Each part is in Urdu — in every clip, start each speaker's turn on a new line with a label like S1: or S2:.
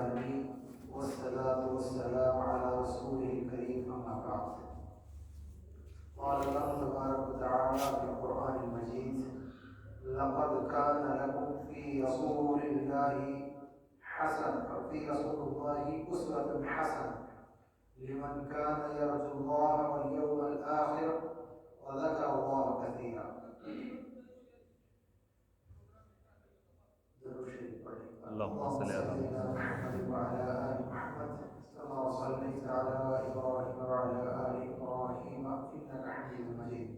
S1: العالمين والصلاة والسلام على رسوله الكريم أما بعد. قال الله تبارك وتعالى في القرآن المجيد: لقد كان لكم في رسول الله أسوة حسنة لمن كان يرجو الله واليوم الآخر وذكر الله كثيرا.
S2: اللهم صل على
S1: محمد وعلى آل محمد كما صليت على إبراهيم وعلى آل إبراهيم إنك حميد مجيد.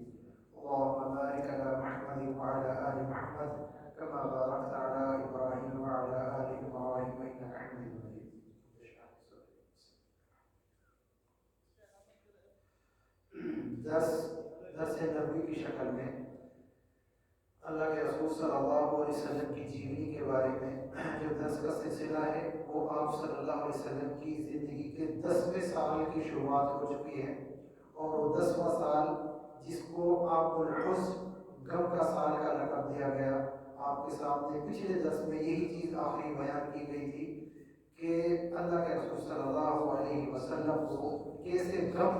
S1: اللهم بارك على محمد وعلى آل محمد كما باركت على إبراهيم وعلى آل إبراهيم إنك حميد مجيد. درس نبوی کی شکل میں اللہ کے رسول صلی اللہ علیہ وسلم کی جیونی کے بارے میں جو درس کا سلسلہ ہے وہ آپ صلی اللہ علیہ وسلم کی زندگی کے 10ویں سال کی شروعات ہو چکی ہے، اور وہ 10واں سال جس کو آپ الحزن غم کا سال کا لقب دیا گیا. آپ کے سامنے پچھلے درس میں یہی چیز آخری بیان کی گئی تھی کہ اللہ کے رسول صلی اللہ علیہ وسلم کو کیسے غم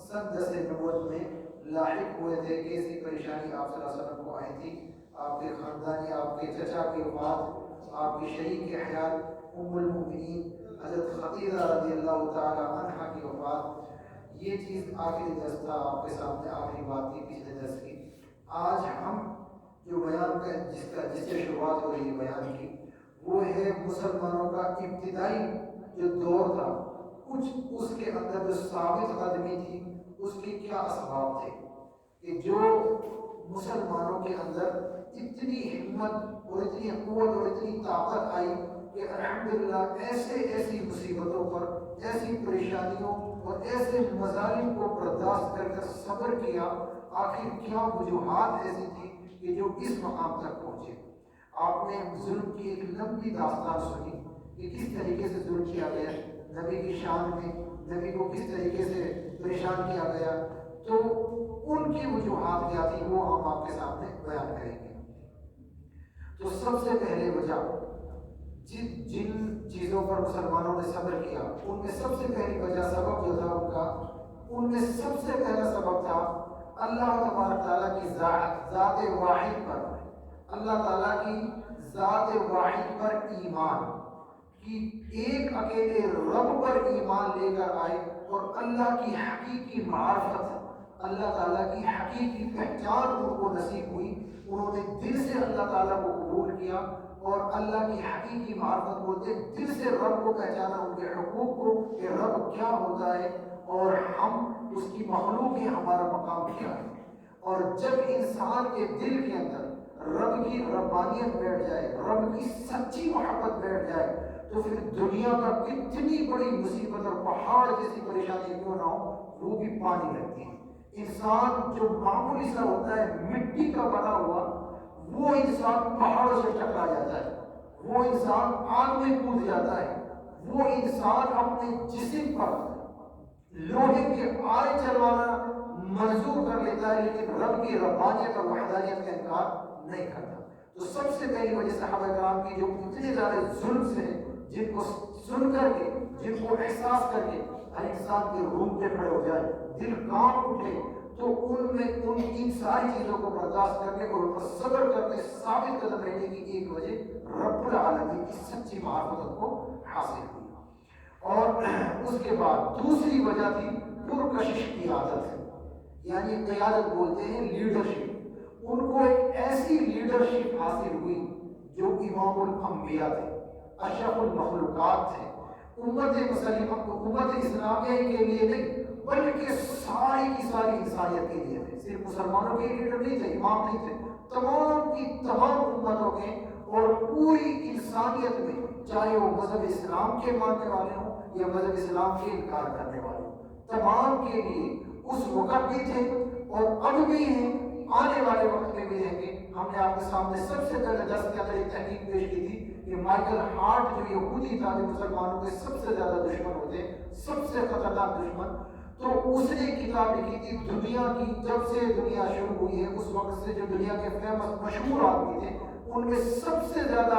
S1: سن 10 نبوت میں لاحق ہوئے تھے، کیسی پریشانی آپ صلی اللہ علیہ وسلم کو آئی تھی. آپ کے خاندانی، آپ کے چچا کی وفات، آپ کی شریک حیات ام المؤمنین حضرت خدیجہ رضی اللہ تعالی عنہا کی وفات، یہ چیز آخری درس تھا، آپ کے سامنے آخری بات تھی پچھلے درس کی. آج ہم جو بیان کا جس سے شروعات ہو رہی ہے بیان کی، وہ ہے مسلمانوں کا ابتدائی جو دور تھا، کچھ اس کے اندر جو ثابت قدمی تھی اس کے کیا اسباب تھے کہ جو مسلمانوں کے اندر اتنی ہمت اور اتنی قوت اور اتنی طاقت آئی کہ الحمدللہ ایسی مصیبتوں پر، ایسی پریشانیوں اور ایسے مظالم کو برداشت کر صبر کیا. آخر کیا وجوہات ایسی تھی کہ جو اس مقام تک پہنچے. آپ نے ظلم کی ایک لمبی داستان سنی کہ کس طریقے سے ظلم کیا گیا نبی کی شان میں، نبی کو کس طریقے سے پریشان کیا گیا. تو ان کی وجوہات کیا تھی وہ ہم آپ کے سامنے بیان کریں گے. تو سب سے پہلے وجہ جن چیزوں پر مسلمانوں نے صبر کیا، ان میں سب سے پہلی وجہ سبب جو تھا ان میں سب سے پہلا سبب تھا اللہ تبارک تعالیٰ کی ذات واحد پر، اللہ تعالیٰ کی ذات واحد پر ایمان کی، ایک اکیلے رب پر ایمان لے کر آئے اور اللہ کی حقیقی معرفت، اللہ تعالیٰ کی حقیقی پہچان ان کو نصیب ہوئی. انہوں نے دل سے اللہ تعالیٰ کو قبول کیا اور اللہ کی حقیقی معرفت بولتے دل سے رب کو پہچانا، ان کے حقوق کو کہ رب کیا ہوتا ہے اور ہم اس کی مخلوق ہیں، ہمارا مقام کیا ہے. اور جب انسان کے دل کے اندر رب کی ربانیت بیٹھ جائے، رب کی سچی محبت بیٹھ جائے، تو پھر دنیا کا کتنی بڑی مصیبت اور پہاڑ جیسی پریشانی کیوں نہ ہو وہ بھی پانی لگتی ہے. انسان جو معمولی سا ہوتا ہے مٹی کا بنا ہوا، وہ انسان پہاڑوں سے ٹکرا جاتا ہے، وہ انسان آگ میں کود جاتا ہے، وہ انسان اپنے جسم پر لوہے کے آلے چلوانا منظور کر لیتا ہے لیکن رب کی ربانیت اور وحدانیت کا انکار نہیں کرتا. تو سب سے پہلی وجہ صحابہ کرام کی جو اتنے زیادہ ظلم سے ہیں، جن کو سن کر کے، جن کو احساس کر کے ہر انسان کے رونگٹے کھڑے ہو جائے، دل کانپ اٹھے، تو ان ساری چیزوں کو برداشت کرنے اور ان پر صبر کرنے، ثابت قدم رہنے کی ایک وجہ رب العالمین کی سچی معرفت کو حاصل ہوئی. اور اس کے بعد دوسری وجہ تھی پرکشش کی عادت، یعنی قیادت بولتے ہیں لیڈرشپ. ان کو ایک ایسی لیڈرشپ حاصل ہوئی جو امام الانبیاء تھے، اشرف المخلوقات تھے. امت اسلامیہ کے لیے نہیں بلکہ ساری کی ساری انسانیت کے لیے تھے. صرف مسلمانوں کے لیڈر نہیں تھے، امام نہیں تھے، تمام کی تمام امتوں کے اور پوری انسانیت میں، چاہے وہ مذہب اسلام کے ماننے والے ہوں یا مذہب اسلام کے انکار کرنے والے ہوں، تمام کے لیے اس وقت بھی تھے اور اب بھی ہیں، آنے والے وقت میں بھی رہیں گے. ہم نے آپ کے سامنے سب سے پہلے درس کے اندر ایک تحقیق پیش کی تھی کہ مائیکل ہارٹ جو یہودی تھا، جو مسلمانوں کے سب سے زیادہ دشمن ہوتے، سب سے خطرناک دشمن، تو اس نے کتاب لکھی تھی دنیا کی، جب سے دنیا شروع ہوئی ہے اس وقت سے جو دنیا کے فیمس مشہور آدمی تھے ان میں سب سے زیادہ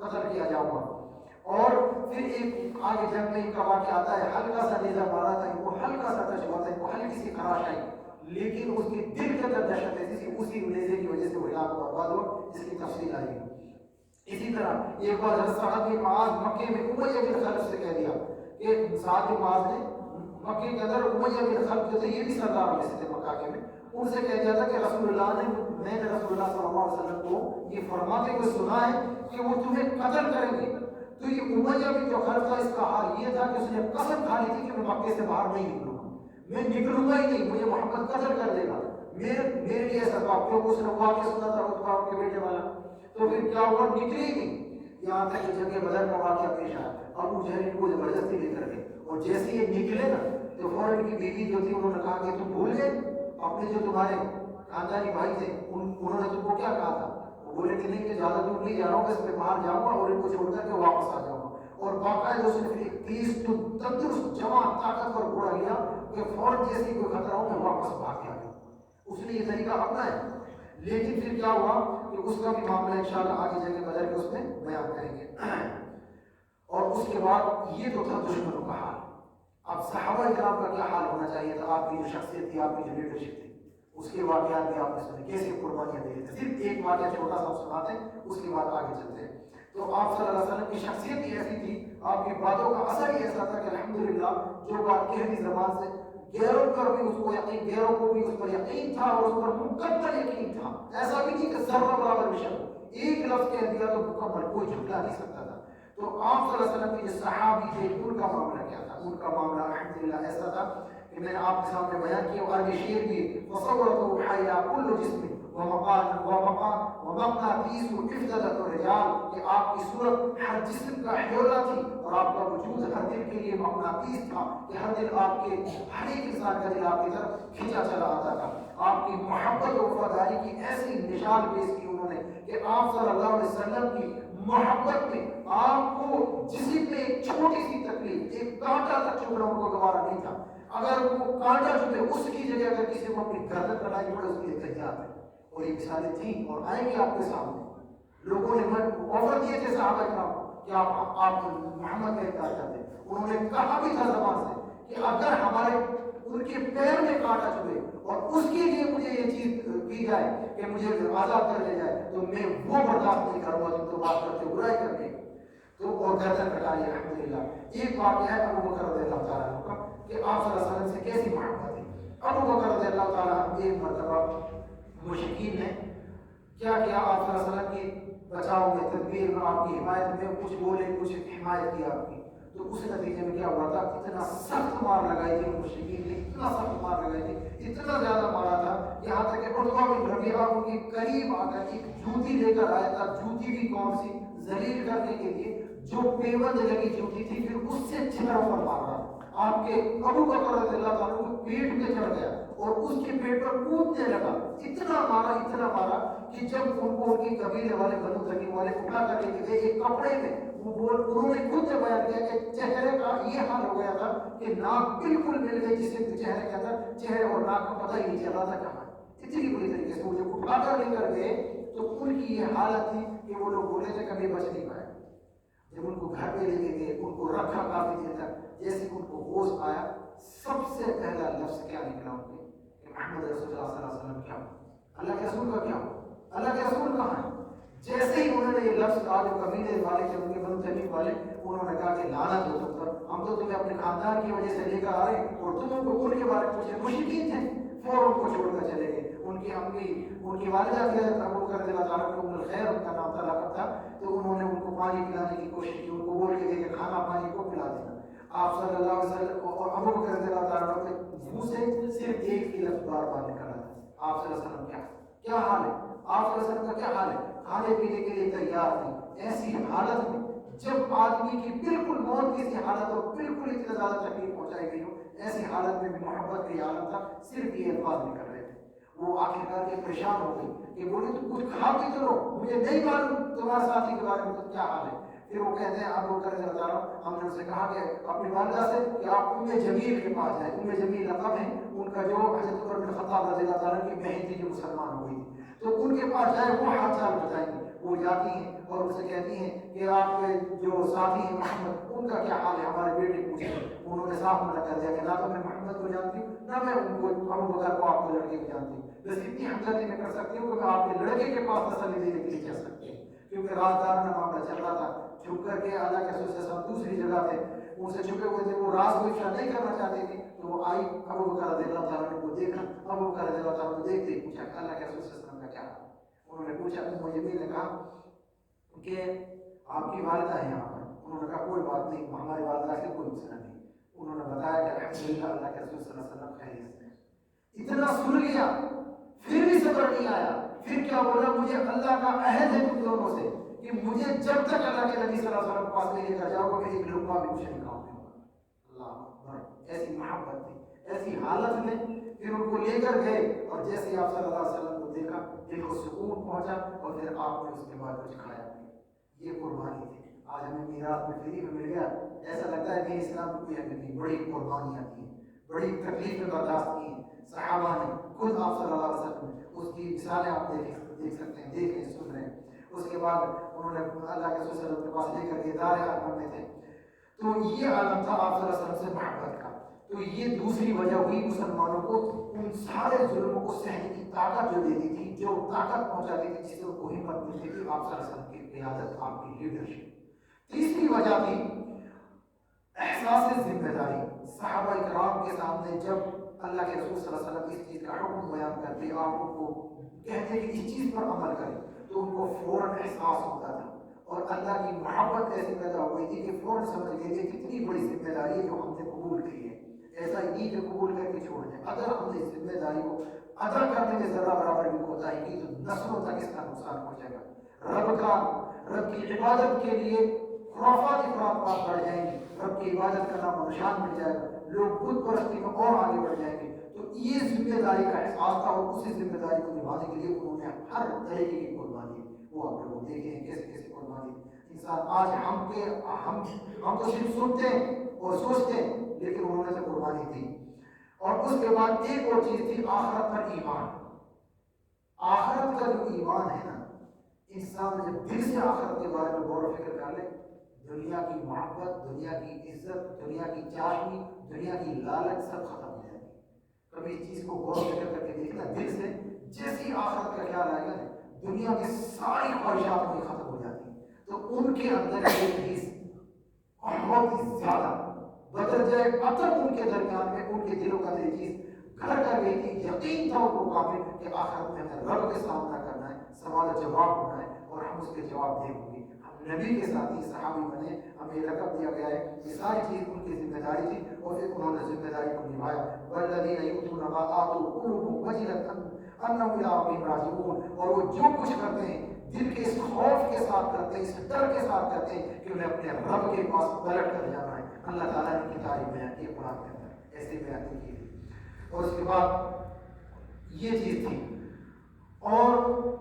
S3: قتل کیا جاؤں گا. اور پھر ایک آگے جنگ میں ان کا واقعہ آتا ہے, ہلکا سا نیزہ مارا تھا ان کو, ہلکا سا ٹچ ہوا تھا ان کو, ہلکی سی خراش آئی, لیکن اس کے دل کے اندر دہشت ایسی تھی, اسی نیزے کی وجہ سے وہ علاقہ برباد ہوا, جس کی تفصیل آئی ہے. اسی طرح ایک بار حضرت سعد بن معاذ مکے میں امیہ بن خلف سے کہہ دیا کہ سعد بن معاذ نے مکے کے اندر امیہ بن خلف جو تھے, یہ بھی سردار میں سے تھے مکہ کے میں, ان سے کہہ دیا تھا کہ رسول اللہ نے, میں نے رسول اللہ صلی اللہ علیہ وسلم کو یہ فرماتے ہوئے سنا ہے کہ وہ تمہیں قتل کریں گے. تو یہ امیہ بن جو خلف تھا, اس کا حال یہ تھا کہ اس نے قسم کھا لی تھی کہ میں مکے سے باہر نہیں نکلوں گا, میں نکلوں گا ہی نہیں, مجھے محمد قتل کر دے گا, میرے لیے ایسا تھا. کیونکہ اس نے واقعہ سنا تھا عتبہ کے بیٹے والا. تو پھر کیا ہوا, نکلی نہیں, یہاں تک کہ جنگ بدر کا واقعہ پیش آیا. ابو جہل کو زبردستی لے کر گئے, اور جیسے یہ نکلے نا تو فوراً کی بیوی جو تھی انہوں نے کہا کہ تم بھول گئے اپنے جو تمہارے خاندانی بھائی تھے, انہوں نے تم کو کیا کہا تھا. وہ بولے کہ نہیں, کہ زیادہ دور نہیں جا رہا ہوں, اس پہ باہر جاؤں گا اور ان کو چھوڑ کر کے واپس آ جاؤں گا. اور باقاعدہ اس نے پھر 30 تندرست جوان طاقتور گھوڑا لیا کہ فوراً جیسے کوئی خطرہ ہو میں واپس بھاگ کے آ جاؤں. اس نے یہ طریقہ اپنایا. لیکن پھر کیا ہوا کہ اس کا بھی معاملہ انشاءاللہ آگے جا کے بدل کے اس میں بیان کریں گے. اور اس کے بعد یہ تو تھا دشمنوں کا حال. اب صحابہ کرام کا کیا حال ہونا چاہیے تھا, آپ کی جو شخصیت تھی, آپ کی جو لیڈرشپ تھی, اس کے واقعات بھی آپ نے سنے, کیسے قربانیاں دی تھیں. صرف ایک واقعہ چھوٹا سا سناتے ہیں, اس کے بعد آگے چلتے ہیں. تو آپ صلی اللہ علیہ وسلم کی شخصیت ہی ایسی تھی, آپ کی باتوں کا اثر ہی ایسا تھا کہ الحمدللہ جو بات کہہ دی زبان سے, غیروں پر بھی اس کو یقین, غیروں کو بھی اس پر یقین تھا, اور اس پر مکمل یقین تھا. ایسا بھی نہیں کہ ذرہ برابر بھی شک, ایک لفظ کہہ دیا تو مکمل, کوئی جھٹلا نہیں سکتا تھا. تو آپ صلی اللہ علیہ وسلم کے جو صحابی تھے ان کا معاملہ کیا تھا. ان کا معاملہ الحمدللہ ایسا تھا کہ میں نے آپ کے سامنے بیان کیا, اور عربی شعر بھی, وصورته حیا كل جسم ومقناطیس افتدت الرجال, کہ آپ کی صورت ہر جسم کا حیولہ تھی, اور آپ کا وجود ہر دل کے لیے مقناطیس تھا, کہ ہر دل آپ کے, ہر ایک انسان کا دل آپ کی طرف کھینچا چلا آتا تھا. آپ کی محبت و وفاداری کی ایسی مثال پیش کی انہوں نے کہ آپ صلی اللہ علیہ وسلم کی محبت میں آپ کو جسم میں ایک چھوٹی سی تکلیف, ایک کانٹا تک چبھنا ان کو گوارا نہیں تھا. اگر وہ کانٹا چبھے, اس کی جگہ اگر کسی کو اپنی گردن کٹائی پڑے, اس کے لیے تیار ہے. اور یہ مثالیں تھیں اور آئیں گی آپ کے سامنے. لوگوں نے آفر دیے تھے صحابہ کرام کہ آپ محمد کا انکار کرتے, انہوں نے کہا بھی تھا زبان سے کہ اگر ہمارے ان کے پیر میں کانٹا چبھے اور اس کے لیے مجھے یہ چیز کی جائے کہ مجھے آزاد کر لیا جائے, تو میں وہ برداشت نہیں کروں گا. تم تو بات کرتے ہو برائی کرنے, تو اور گردن کٹا لیا. الحمدللہ ایک واقعہ ہے ابو بکر رضی اللہ تعالیٰ عنہ کا, کہ آپ صلی اللہ علیہ وسلم سے کیسی محبت تھی. ابو بکر رضی اللہ تعالیٰ عنہ ایک مرتبہ مشرکین نے کیا کیا, آپ صلی اللہ علیہ وسلم کی بچاؤ میں, تدبیر میں, آپ کی حمایت میں کچھ بولے, کچھ حمایت کی آپ کی. تو اس نتیجے میں کیا ہوا تھا, اتنا سخت مار لگائی تھی مشرکین نے, اتنا سخت مار لگائی تھی, اتنا زیادہ مارا تھا, یہاں تک کہ عتبہ بن ربیعہ ان کے قریب آ کر ایک جوتی لے کر آیا تھا. جوتی بھی کون سی, ذلیل کرنے کے لیے, جو پیوند لگی جوتی تھی, پھر اس سے چھڑا پر مار رہا. آپ کے ابو بکر رضی اللہ تعالیٰ کو پیٹ میں چڑھ گیا اور اس کے پیٹ پر کودنے لگا. اتنا مارا کہ جب ان کو ان کے قبیلے والے, بنو تمیم والے اٹھا کر لے گئے ایک کپڑے میں, انہوں نے خود سے بیان کیا کہ چہرے کا یہ حال ہو گیا تھا کہ ناک بالکل مل گئی, جس سے چہرے کے اندر چہرے اور ناک کا پتہ ہی نہیں چلا تھا کہاں. اتنی بری طریقے سے وہ جب اٹھا کر لے کر گئے تو ان کی یہ حالت تھی کہ وہ لوگ بولے تھے کبھی بچ نہیں پائے. جب ان کو گھر پہ لے کے گئے, ان کو رکھا کافی دیر تک, جیسے ان کو ہوش آیا, سب سے پہلا لفظ کیا نکلا ان کے, کہ محمد رسول اللہ صلی اللہ علیہ وسلم کیا ہو, اللہ کے رسول کا کیا ہو, اللہ کے رسول کہاں ہے. جیسے ہی انہوں نے یہ لفظ کہا, جو قبیلے والے تھے ان کے, بنو تمیم والے, انہوں نے کہا کہ لعنت ہو تم پر, ہم تو تمہیں اپنے خاندان کی وجہ سے لے کر آ رہے اور تم کو ان کے بارے میں پوچھے. مشرکین تھے, فوراً کو چھوڑ کر چلے گئے. ان کی امی, ان کی والدہ تھے ابو بکر رضی اللہ تعالیٰ عنہ, ام الخیر ان کا نام تھا, لقب تھا. تو انہوں نے ان کو پانی پلانے کی کوشش کی, ان کو بول کے کہ کھانا پانی کو پلا دینا. آپ صلی اللہ علیہ وسلم اور ابو بکر رضی اللہ تعالیٰ عنہ کے منہ سے صرف ایک ہی لفظ بار بار نکلا تھا, آپ صلی اللہ علیہ وسلم کیا حال ہے, آپ صلی اللہ علیہ وسلم کا کیا حال ہے. کھانے پینے کے لیے تیار تھی. ایسی حالت میں جب آدمی کی بالکل موت کی سی حالت اور بالکل اتنا زیادہ تکلیف پہنچائی گئی ہو, ایسی حالت میں بھی محبت کی حالت تھا, صرف یہ الفاظ نکل رہے تھے. وہ آخرکار کے پریشان ہو گئی کہ بولے تو کچھ کھا بھی تو لو, مجھے نہیں معلوم تمہارے ساتھی کے بارے میں تو کیا حال ہے. پھر وہ کہتے ہیں ابو بکر رضی اللہ عنہ, ہم نے ان سے کہا کہ اپنی والدہ سے کہ آپ ام جمیل کے پاس جائیں. ام جمیل لقب ہے ان کا, جو حضرت عمر بن خطاب رضی اللہ عنہ کی بہن تھی جو مسلمان ہو گئی تھی, تو ان کے پاس جائیں, وہ حال چال بتائیں گے. وہ جاتی ہیں, اور ان سے کہتی ہیں کہ آپ کے جو ساتھی ہیں محمد ان کا کیا حال ہے، ہمارے بیٹے پوچھیں. انہوں نے صاف منع کر دیا کہ نہ تو میں محمد کو جانتی ہوں نہ میں ان کو ابو بکر کو آپ کے لڑکے کو جانتی ہوں. بس اتنی ہمدردی میں کر سکتی ہوں کہ میں آپ کے لڑکے کے پاس تسلی دینے کے لیے کہہ سکتی ہوں، کیونکہ رازدار کا معاملہ چل رہا تھا. چھپ کر کے اللہ کے رسول صلی اللہ علیہ وسلم دوسری جگہ تھے، ان سے چھپے ہوئے تھے، وہ راز کو افشا نہیں کرنا چاہتے تھے. تو وہ آئی ابو بکر رضی اللہ تعالیٰ عنہ کو دیکھا. ابو بکر رضی اللہ تعالیٰ عنہ کو دیکھتے ہی پوچھا کہ اللہ کے رسول صلی اللہ علیہ وسلم کا کیا حال. انہوں نے پوچھا ام یمین نے کہا کہ آپ کی والدہ ہے یہاں پر. انہوں نے کہا کوئی بات نہیں، ہماری والدہ سے کوئی مسئلہ نہیں. انہوں نے بتایا کہ الحمدللہ اللہ کے رسول صلی اللہ علیہ وسلم خیریت سے. اتنا سن لیا پھر بھی صبر نہیں آیا. پھر کیا بولا، مجھے اللہ کا عہد ہے تم دونوں سے کہ مجھے جب تک اللہ کے نبی صلی اللہ علیہ وسلم کے پاس نہیں لے کر جاؤ گے میں ایک لقمہ بھی کچھ نہیں کھاؤں گا. اللہ اکبر، ایسی محبت تھی، ایسی حالت میں. پھر ان کو لے کر گئے اور جیسے آپ صلی اللہ علیہ وسلم کو دیکھا دل کو سکون پہنچا اور پھر آپ نے اس کے بعد کچھ کھایا. یہ قربانی تھی. آج ہمیں میراث میں فری میں مل گیا. ایسا لگتا ہے کہ اسلام میں کوئی اہمیت نہیں. بڑی قربانیاں کی، بڑی تکلیفیں برداشت کی صحابہ نے. خود آپ صلی اللہ علیہ وسلم اس کی مثالیں آپ دیکھ سکتے ہیں، دیکھ رہے ہیں، سن رہے ہیں. اس کے بعد انہوں نے اللہ کے رسول صلی اللہ علیہ وسلم کے پاس لے کر کے دار ارقم میں تھے. تو یہ عالم تھا آپ صلی اللہ علیہ وسلم سے محبت کا. تو یہ دوسری وجہ ہوئی مسلمانوں کو ان سارے ظلموں کو سہنے کی طاقت جو دیتی تھی، جو طاقت پہنچاتی تھی، جس سے ان کو ہمت ملتی تھی آپ صلی اللہ علیہ وسلم کی قیادت، آپ کی لیڈرشپ. تیسری وجہ تھی احساس ذمہ داری. صحابہ کرام کے سامنے جب اللہ کے رسول صلی اللہ علیہ وسلم اس چیز کا حکم بیان کرتے، آپ ان کو کہتے کہ اس چیز پر عمل کریں، تو ان کو فوراً احساس ہوتا تھا. اور اللہ کی محبت ایسی پیدا ہوئی تھی کہ فوراً سمجھ گئے کہ کتنی بڑی ذمہ داری ہے جو ہم نے قبول کی ہے. ایسا ہی نہیں کہ قبول کر کے چھوڑ دیں. اگر ہم نے ذمہ داری کو ادا کرنے میں ذرا برابر بھی کوتاہی کی تو نسلوں تک اس کا نقصان پہنچے گا. رب کی عبادت کے لیے خرافات خرافات بڑھ جائیں گی، رب کی عبادت کا نام و نشان مل جائے گا، لوگ بت پرستی میں اور آگے بڑھ جائیں گے. تو یہ ذمہ داری کا احساس تھا اور اسی ذمہ داری کو نبھانے کے لیے انہوں نے ہر طریقے کی قربانی. وہ آپ لوگ دیکھیں ہیں کیسے کیسے قربانی. انسان آج ہم تو صرف سنتے ہیں اور سوچتے ہیں، لیکن انہوں نے تو قربانی دی. اور اس کے بعد ایک اور چیز تھی آخرت پر ایمان. آخرت کا جو ایمان ہے نا، انسان جب دل سے آخرت کے بارے میں غور و فکر کر لے، دنیا کی محبت، دنیا کی عزت، دنیا کی چاشنی، دنیا کی لالچ سب ختم ہو جائے گی. کبھی اس چیز کو غور و فکر کر کے دیکھنا دل سے. جیسی آخرت کا خیال آئے گا دنیا کی ساری خواہشات میں ختم ہو جاتی ہیں. تو ان کے اندر ایک چیز بہت ہی زیادہ بدل جائے عطر ان کے درمیان میں، ان کے دلوں کا یہ چیز گھر کر گئی تھی. یقین تھا ان کو کامل کہ آخرت میں ہمیں رب کے سامنا کرنا ہے، سوال جواب ہونا ہے اور ہم اس کے جواب دیں گے. ہم نبی کے ساتھی صحابی بنے، ہمیں لقب دیا گیا ہے. یہ ساری چیز ان کی ذمہ داری تھی اور پھر انہوں نے ذمہ داری کو نبھایا. والذین یؤتون ما آتوا قلوبهم وجلة انهم الى ربهم راجعون. اور وہ جو کچھ کرتے ہیں دل کے اس خوف کے ساتھ کرتے ہیں، اس ڈر کے ساتھ کرتے ہیں کہ انہیں اپنے رب کے پاس پلٹ کر جانا ہے. اللہ تعالیٰ نے کی تعریف بیان کی قرآن کے اندر، ایسے بیان کی. اور اس کے بعد یہ چیز تھی. اور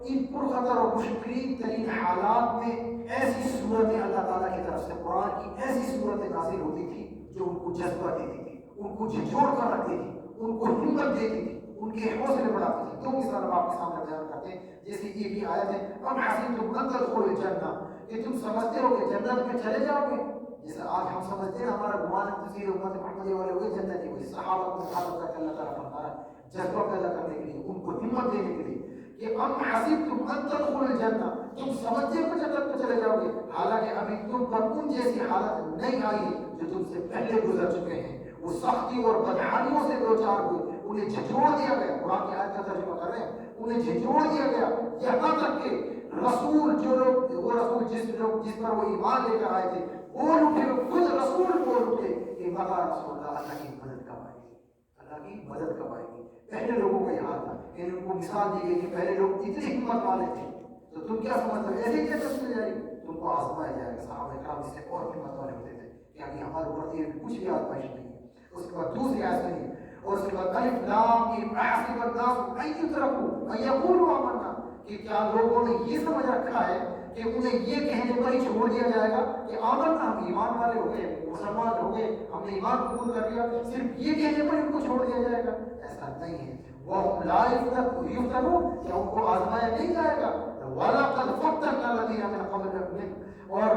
S3: ان پرخطر اور مشکل ترین حالات میں ایسی صورتیں اللہ تعالیٰ کی طرف سے قرآن کی ایسی صورتیں نازل ہوتی تھی جو ان کو جذبہ دیتی تھی، ان کو جھنجھوڑ کر رکھتی تھی، ان کو ہمت دیتی تھی، ان کے حوصلے بڑھاتی تھی. دو مثال ہم آپ کے سامنے بیان کرتے ہیں. جیسے ایک ہی آیت ہے ام حسبتم ان تدخلوا الجنہ، کہ تم سمجھتے ہو کہ جنت میں چلے جاؤ گے. جیسے آج ہم سمجھتے ہیں ہمارا گمان تصویر امت محمدی والے ہوئے جنتی ہوئی. صحابہ کو مخاطب کر کے اللہ تعالیٰ فرما رہا ہے جذبہ پیدا کرنے کے لیے، ان کو ہمت دینے کے لیے کہ ام حسبتم ان تدخلوا الجنہ، تم سمجھتے ہو کہ جنت میں چلے جاؤ گے، حالانکہ ابھی تم پر ان جیسی حالت نہیں آئی جو تم سے پہلے گزر چکے ہیں. وہ سختی اور بدحالیوں سے دو چار ہوئے، انہیں جھنجھوڑ دیا گیا. قرآن کی آیت کا ترجمہ کر رہے ہیں، انہیں جھنجھوڑ دیا گیا. یہاں تک کہ رسول جو لوگ، وہ رسول جس پر وہ ایمان لے کر آئے تھے بول اٹھے، خود رسول بول اٹھے کہ متا رسول اللہ کی مدد کب آئے گی، اللہ کی مدد کب آئے گی. پہلے لوگوں کا یہ حال تھا. ان کو مثال دی گئی کہ پہلے لوگ اتنی ہمت والے تھے تو تم کیا سمجھتے ہو ایسے ہی جنت میں جائے گی، تم کو آزمایا جائے گا. صحابہ کرام اس سے اور ہمت والے ہوتے تھے کہ ابھی ہمارے اوپر یہ کچھ بھی آزمائش نہیں ہے. اس کے بعد دوسری آیت سنیے، اور اس کے بعد الف لام میم احسب الناس ان یترکوا ان یقولوا آمنا، کہ کیا لوگوں نے یہ سمجھ رکھا ہے کہ انہیں یہ کہنے پر ہی چھوڑ دیا جائے گا کہ آمنا، ہم ایمان والے ہو گئے، مسلمان ہو گئے، ہم نے ایمان قبول کر لیا، صرف یہ کہنے پر ان کو چھوڑ دیا جائے گا. ایسا نہیں ہے. وَهُمْ لَا يُفْتَنُونَ، کیا ان کو آزمایا نہیں جائے گا. وَلَقَدْ فَتَّنَّا الَّذِينَ مِن قَبْلِهِمْ اور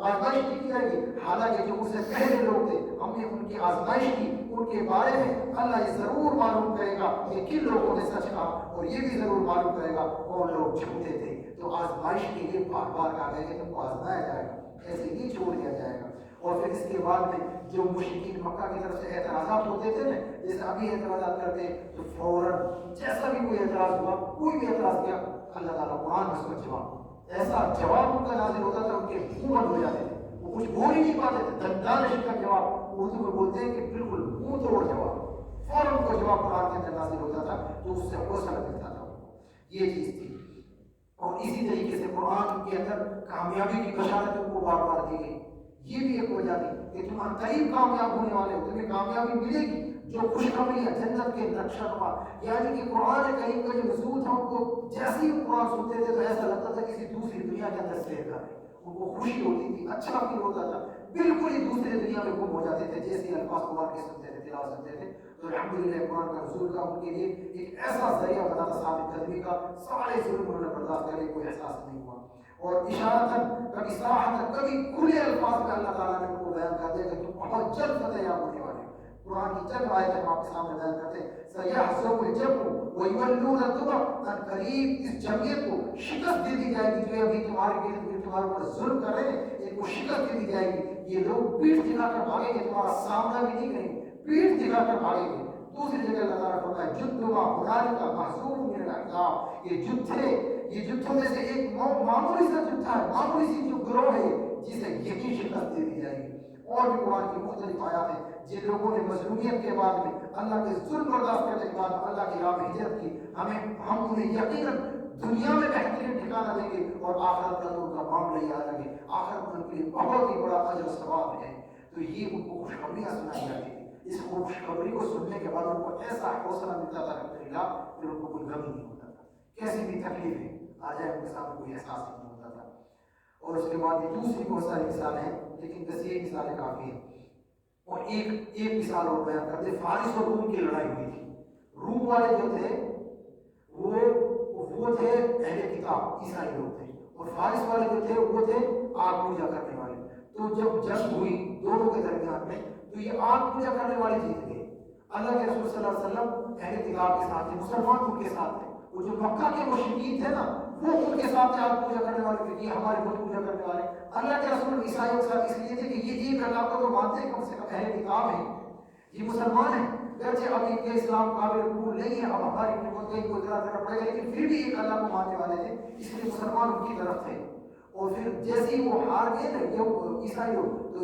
S3: آزمائش کی جائے گی، حالانکہ جو اس سے پہلے لوگ تھے ہم نے ان کی آزمائش کی، ان کے بارے میں اللہ یہ ضرور معلوم کرے گا کہ کن لوگوں نے سچ کہا، اور یہ بھی ضرور معلوم کرے گا کون لوگ جھوٹے تھے۔ تو آزمائش کے لیے بار بار کہا گیا کہ تم کو آزمایا جائے گا، ایسے نہیں چھوڑ دیا جائے گا۔ اور پھر اس کے بعد میں جو مشرکین مکہ کی طرف سے اعتراضات ہوتے تھے نا، جیسے ابھی اعتراضات کرتے ہیں تو فوراً جیسا بھی کوئی اعتراض ہوا، کوئی بھی اعتراض کیا، اللہ تعالیٰ قرآن میں اس کا جواب، ایسا جواب ان کا نازل ہوتا تھا، ان کے منہ بند ہو جاتے تھے، وہ کچھ بول ہی نہیں پاتے تھے، دندانش کا جواب، اردو میں بولتے ہیں کہ بالکل منہ توڑ جواب، فوراً ان کو جواب قرآن کے اندر نازل ہوتا تھا، تو اس سے حوصلہ ملتا تھا۔ یہ چیز تھی۔ اور اسی طریقے سے قرآن کے اندر کامیابی کی بشارت ان کو بار بار دی گئی، یہ بھی ایک وجہ تھی کہ تم قریب کامیاب ہونے والے ہو، تمہیں کامیابی ملے گی، جو خوشخبری ہے جنت کے نقشہ نما، یعنی کہ قرآن کریم کا جو نزول تھا، ان کو جیسے ہی قرآن سنتے تھے تو ایسا لگتا تھا کسی دوسری دنیا کے اندر سیر کر رہے، ان کو خوشی ہوتی تھی، اچھا فیل ہوتا تھا، بالکل ہی دوسری دنیا میں گم ہو جاتے تھے جیسے ہی الفاظ قرآن کے سنتے تھے، تلاوت سنتے تھے۔ تو الحمدللہ قرآن کا نزول کا ان کے لیے ایک ایسا ذریعہ بنا تھا ثابت قدمی کا، سارے ظلم انہوں نے برداشت کرے، کوئی احساس نہیں ہوا، اور اشارتاً کبھی صراحتاً کبھی کھلے الفاظ میں اللہ تعالیٰ نے ان کو بیان کر دیا کہ تم بہت جلد فتح یاب ہونے والے ہو۔ قرآن کی چند آیتیں ہم آپ کے سامنے بیان کرتے ہیں، سَيَحْزَمُ الْجَمْعُ وَيُوَلُّونَ الدُّبُرَ، ان قریب اس جمعیت کو شکست دے دی جائے گی، جو ابھی تمہارے گرد تمہارے اوپر ظلم کر رہے ہیں، ان کو شکست دے دی جائے گی، یہ لوگ پیٹھ دکھا کر بھاگیں گے، تمہارا سامنا بھی نہیں کریں گے، پیٹھ دکھا کر بھاگیں گے۔ دوسری جگہ اللہ تعالیٰ فرمایا جُندُمَا هُنَالِكَ مَحْزُونٌ مِنَ الْأَحْزَابِ، یہ جُت تھے، یہ جتھوں میں سے ایک معمولی سا جتھا ہے، معمولی سی جو گروہ ہے جسے یہی شکست دے دی جائے گی۔ اور بھی قرآن کی مختلف آیات ہیں، جن لوگوں نے مظلومیت کے بعد میں اللہ کے ظلم برداشت کرنے کے بعد اللہ کی راہ میں ہجرت کی، ہم انہیں یقیناً دنیا میں بہترین ٹھکانہ دیں گے، اور آخرت کا تو ان کا معاملہ یہ آئے گا، آخرت میں ان کے لیے بہت ہی بڑا اجر و ثواب ہے۔ تو یہ ان کو خوشخبریاں سنائی جاتی تھی، اس خوشخبری کو سننے کے بعد ان کو ایسا حوصلہ ملتا تھا الحمدللہ، پھر ان کو کوئی غم ہی نہیں ہوتا تھا، کیسی بھی تکلیفیں آ جائے ان کے سامنے کوئی احساس نہیں ہوتا تھا۔ اور اس کے بعد یہ دوسری بہت ساری مثالیں ہیں، لیکن بس یہ مثالیں کافی ہیں۔ اور ایک مثال اور بیان کرتے، فارس اور روم کی لڑائی ہوئی تھی، روم والے جو تھے وہ تھے اہل کتاب، عیسائی لوگ تھے، اور فارس والے جو تھے وہ تھے آگ پوجا کرنے والے۔ تو جب جنگ ہوئی دونوں کے درمیان میں، تو یہ آگ پوجا کرنے والے جیت گئے، اللہ کے رسول صلی اللہ علیہ وسلم اہل کتاب کے ساتھ تھے، مسلمان ان کے ساتھ تھے، وہ جو مکہ کے مشرکین تھے نا وہ ان کے ساتھ آگ پوجا کرنے والے تھے، یہ ہمارے بت پوجا کرنے والے۔ اللہ کے رسول عیسائیوں کے ساتھ اس لیے تھے کہ یہ ایک اللہ کو تو مانتے ہیں، کم سے کم اہل کتاب ہیں، یہ مسلمان ہیں، گرچہ اب ان کے اسلام قابل قبول نہیں ہے، اب ہماری حکومت کو اقرار کرنا پڑے گا، لیکن پھر بھی ایک اللہ کو ماننے والے تھے، اس لیے مسلمان ان کی طرف تھے۔ اور پھر جیسے ہی وہ ہار گئے نا یہ عیسائی لوگ، تو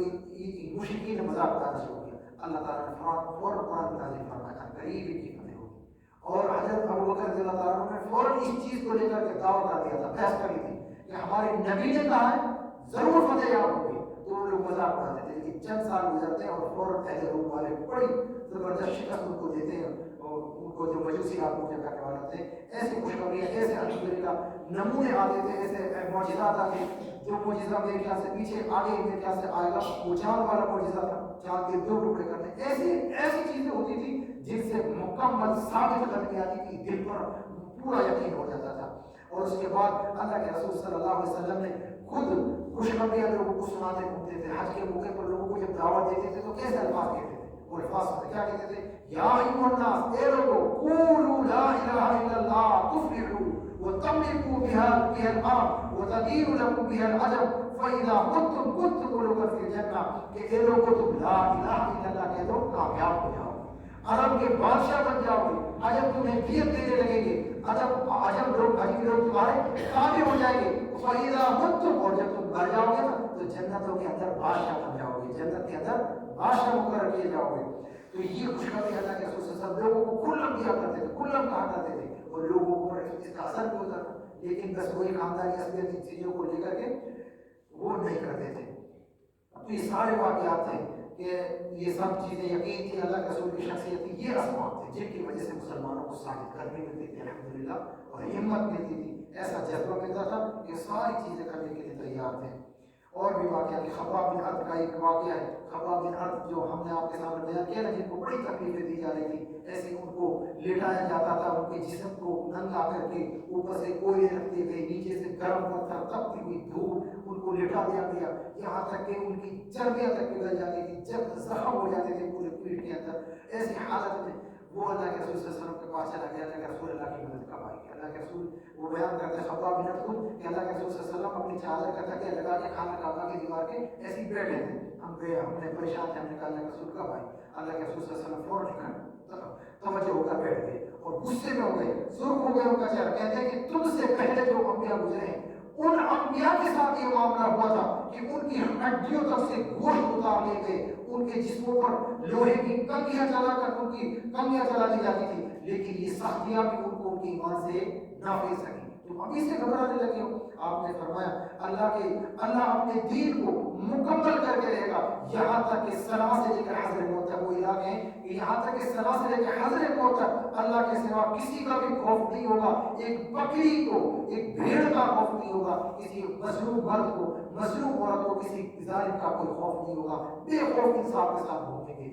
S3: مشرکین نے مذاق اڑانا شروع کیا، اللہ تعالیٰ نے فوراً قرآن نازل فرمایا قریب ان کی فتح ہوگی۔ اور حضرت ابو بکر رضی اللہ تعالیٰ نے فوراً اس چیز کو لے کر کے دعویٰ کر دیا تھا، بحث کری تھی کہ ہمارے نبی نے کہا ہے ضرور فتح یاب ہوگی، تو وہ لوگ مذاق اڑاتے تھے، لیکن چند سال گزرتے ہیں اور فوراً اہل روم والے بڑی زبردست شکست ان کو دیتے ہیں، اور ان کو جو مجوسی آگ پوجا کرنے والے تھے، ایسی خوشخبریاں، ایسے الحمدللہ نمونے آتے تھے، ایسے معجزات آتے، جو معجزہ میرے خیال سے پیچھے آگے میرے خیال سے آئے گا، وہ چاند والا معجزہ تھا، چاند کے 2 ٹکڑے کرنے، ایسی چیزیں ہوتی تھی جن سے مکمل ثابت قدمی آتی تھی، دل پر پورا یقین ہو جاتا تھا۔ اور اس کے بعد اللہ کے رسول صلی اللہ علیہ وسلم نے خود خوشخبریاں لوگوں کو سناتے گھومتے تھے، حج کے موقع پر لوگوں کو جب دعوت دیتے تھے تو کیسے الفاظ کہتے تھے، وہ الفاظ کیا کہتے تھے، یا ایھا الناس، اے لوگو، قولوا لا الہ الا اللہ تفلحوا وتملكوا بها الارض وتدين لكم بها العجب فاذا كنتم ملوکا فی الجنہ، کہ اے لوگو تم لا الہ الا اللہ کہہ دو، کامیاب ہو جاؤ، عرب کے بادشاہ بن جاؤ گے، عجب تمہیں دیت دینے لگیں گے، عجب لوگ عجیب لوگ تمہارے تابع ہو جائیں گے، فَإِذَا مُتُّمْ، اور جب تم مر جاؤ گے نا تو جنتوں کے اندر بادشاہ بن جاؤ گے، جنت کے اندر بادشاہ مقرر کیے جاؤ گے۔ تو یہ خوشخبری اللہ کے رسول صلی اللہ علیہ وسلم لوگوں کو کھلم دیا کرتے تھے، کھلم کہا کرتے تھے، اور لوگوں کو اس کا اثر بھی ہوتا تھا، لیکن بس وہی خاندانی اصلیت کی چیزوں کو لے کر کے وہ نہیں کرتے تھے۔ تو یہ سارے واقعات ہیں کہ یہ سب چیزیں یقین تھی، اللہ کے رسول کی شخصیت تھی، یہ اسباب تھے جن کی وجہ سے مسلمانوں کو ثابت کرنے ملتی تھی الحمدللہ، اور ہمت ملتی تھی، ایسا جذبہ ملتا تھا کہ ساری چیزیں کرنے کے لیے تیار تھے۔ اور بھی واقعہ کہ خباب بن عرد کا ایک واقعہ ہے. خباب بن عرد جو ہم نے آپ کے سامنے بیان کیا نا، جن کو بڑی تکلیفیں دی جا رہی تھی، ایسے ان کو لیٹایا جاتا تھا، ان کے جسم کو ننگا کر کے اوپر سے کوئلے رکھتے گئے، نیچے سے گرم پتھر، تپتی ہوئی دھوپ، ان کو لٹا دیا گیا، یہاں تک کہ ان کی چربیاں تک پگھل جاتی تھی، جب زخم ہو جاتے تھے پورے پیٹ کے اندر. ایسی حالت میں وہ اللہ کے رسول صلی اللہ علیہ وسلم کے پاس چلا گیا. اللہ کے رسول اللہ کی مدد کب آئی؟ اللہ کے رسول وہ بیان کرتے ہیں خباب بن عرد کہ اللہ کے رسول صلی اللہ علیہ وسلم اپنی چادر کا تکیہ لگا کے خانہ کعبہ کی دیوار کے ایسے ہی بیٹھے تھے. ہم گئے، ہم نے پریشان تھے، ہم نے کہا اللہ کے رسول کب آئی؟ اللہ کے رسول صلی اللہ علیہ وسلم فوراً توجہ ہو کر بیٹھ گئے اور غصے میں ہو گئے، سرخ ہو گئے ان کا چہرہ. کہتے ہیں کہ تم سے پہلے جو انبیاء گزرے ہیں ان انبیاء کے ساتھ یہ معاملہ ہوا تھا کہ ان کی ہڈیوں تک سے گوشت اتار لے گئے، ان کے جسموں پر لوہے کی کنگیاں چلا کر ان کی کنگیاں چلا دی جاتی تھی، لیکن یہ سختیاں بھی ان کو ان کی ایمان سے نہ پھیر سکی. تم ابھی سے گھبرانے لگے ہو. آپ نے فرمایا اللہ اپنے دین کو مکمل کر کے رہے گا یہاں تک کہ سنا سے لے کر حضر موت تک. وہ علاقے ہیں کہ یہاں تک کہ سنا سے لے کر حضر موت تک اللہ کے سوا کسی کا بھی خوف نہیں ہوگا. ایک بکری کو، ایک بھیڑ کا خوف نہیں ہوگا، کسی مظلوم مرد کو، مظلوم عورت کو، کسی ظالم کا کوئی خوف نہیں ہوگا. بے خوف انصاف کے ساتھ گھومیں گے.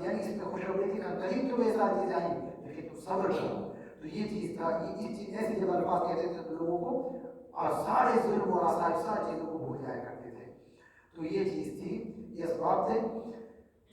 S3: یعنی اس میں خوشخبری تھی کہ قریب تمہیں ایسا چیز آئیں گی لیکن تم صبر کرو. تو یہ چیز تھا، یہ چیز ایسے جب الفاظ کہتے تھے تو لوگوں کو اور سارے ظلم اور آثار ساری چیزوں کو بھول جایا کرتے تھے. تو یہ چیز تھی، یہ اسباب تھے.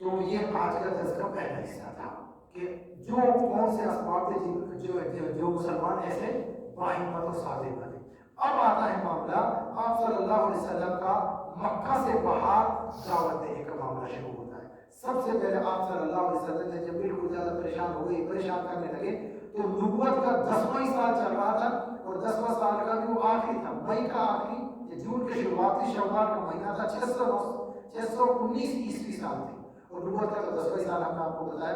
S3: تو یہ آج کا درس کا پہلا حصہ تھا کہ جو کون سے اسباب تھے جو مسلمان ایسے باہمت اور صادق بنے. اب آتا ہے معاملہ آپ صلی اللہ علیہ وسلم کا مکہ سے باہر دعوت دینے کا معاملہ شروع ہوتا ہے. سب سے پہلے آپ صلی اللہ علیہ وسلم نے جب بالکل زیادہ پریشان ہو گئے، پریشان کرنے لگے، تو نبوت کا 10واں سال چل رہا تھا اور 10واں سال کا بھی وہ آخری تھا، مئی کا آخری، جون کے شروعاتی شوال کا مہینہ تھا. 619 عیسوی سال تھی اور نبوت کا تو 10واں سال ہم نے آپ کو بتایا.